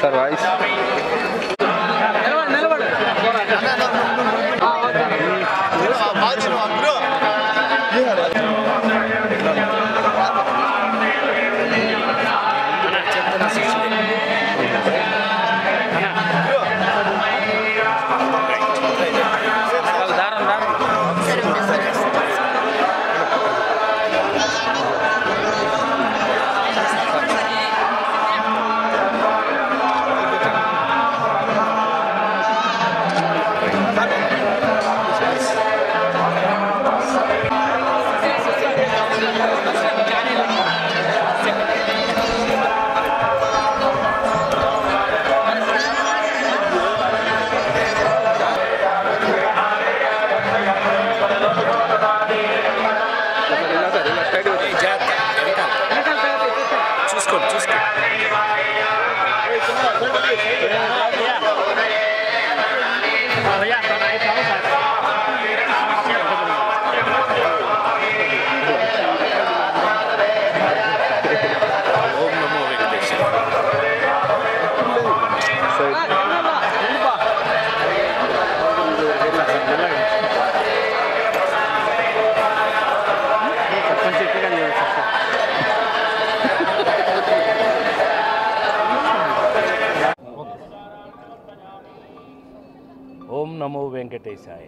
Sir voice ఓం నమో వెంకటేశాయ.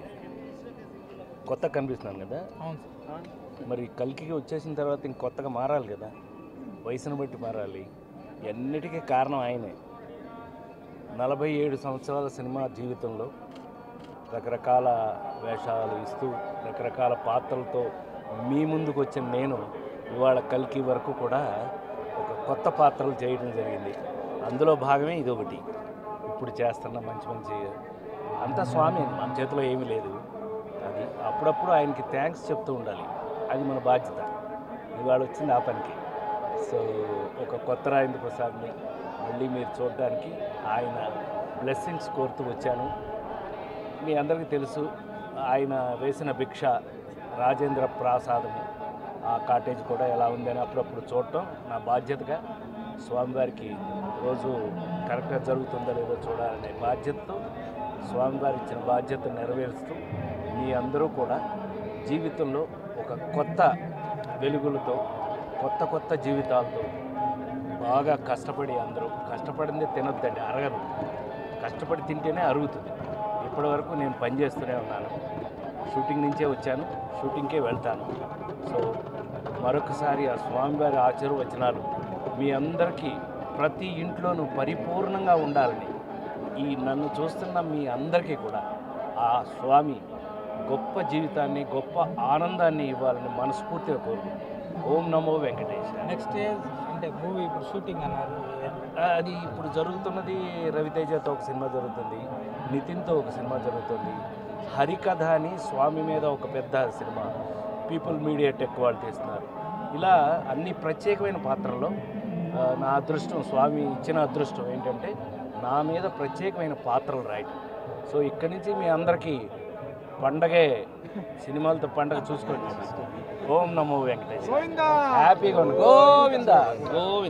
కొత్త కనిపిస్తున్నాను కదా, మరి కల్కికి వచ్చేసిన తర్వాత ఇంకొత్తగా మారాలి కదా, వయసును బట్టి మారాలి. అన్నిటికీ కారణం ఆయనే. 47 సంవత్సరాల సినిమా జీవితంలో రకరకాల వేషాలు ఇస్తూ రకరకాల పాత్రలతో మీ ముందుకు వచ్చిన నేను ఇవాళ కల్కి వరకు కూడా ఒక కొత్త పాత్రలు చేయడం జరిగింది. అందులో భాగమే ఇదొకటి. ఇప్పుడు చేస్తున్న మంచి అంతా స్వామి, మన చేతిలో ఏమీ లేదు. అది అప్పుడప్పుడు ఆయనకి థ్యాంక్స్ చెప్తూ ఉండాలి, అది మన బాధ్యత. ఇవాళ వచ్చింది ఆ పనికి. సో ఒక కొత్త రాజేంద్ర ప్రసాద్ని మళ్ళీ మీరు చూడడానికి ఆయన బ్లెస్సింగ్స్ కోరుతూ వచ్చాను. మీ అందరికీ తెలుసు, ఆయన వేసిన భిక్ష రాజేంద్ర ప్రసాదము, ఆ కాటేజ్ కూడా ఎలా ఉందని అప్పుడప్పుడు చూడటం నా బాధ్యతగా. స్వామివారికి రోజు కరెక్ట్గా జరుగుతుందో లేదో చూడాలనే బాధ్యతతో స్వామివారి ఇచ్చిన బాధ్యతను నెరవేరుస్తూ మీ అందరూ కూడా జీవితంలో ఒక కొత్త వెలుగులతో కొత్త జీవితాలతో బాగా కష్టపడి, అందరూ కష్టపడిందే తినొద్దండి, అరగదు. కష్టపడి తింటేనే అరుగుతుంది. ఇప్పటివరకు నేను పనిచేస్తూనే ఉన్నాను. షూటింగ్ నుంచే వచ్చాను, షూటింగ్కే వెళ్తాను. సో మరొకసారి ఆ స్వామివారి ఆశీర్వచనాలు మీ అందరికీ ప్రతి ఇంట్లోనూ పరిపూర్ణంగా ఉండాలని, ఈ నన్ను చూస్తున్న మీ అందరికీ కూడా ఆ స్వామి గొప్ప జీవితాన్ని, గొప్ప ఆనందాన్ని ఇవ్వాలని మనస్ఫూర్తిగా కోరుకుంటున్నాను. ఓం నమో వెంకటేష్. నెక్స్ట్ అంటే మూవీ ఇప్పుడు షూటింగ్ అన్నారు, అది ఇప్పుడు జరుగుతున్నది. రవితేజతో ఒక సినిమా జరుగుతుంది, నితిన్తో ఒక సినిమా జరుగుతుంది, హరికథ అని స్వామి మీద ఒక పెద్ద సినిమా పీపుల్ మీడియా టెక్ వాళ్ళు తీస్తున్నారు. ఇలా అన్ని ప్రత్యేకమైన పాత్రల్లో నా అదృష్టం, స్వామి ఇచ్చిన అదృష్టం ఏంటంటే నా మీద ప్రత్యేకమైన పాత్రలు రాయటం. సో ఇక్కడి నుంచి మీ అందరికీ పండగే, సినిమాలతో పండగ చూసుకోండి. ఓం నమో వెంకటేశ్వర. హ్యాపీగా ఉండు. గోవిందా గోవింద.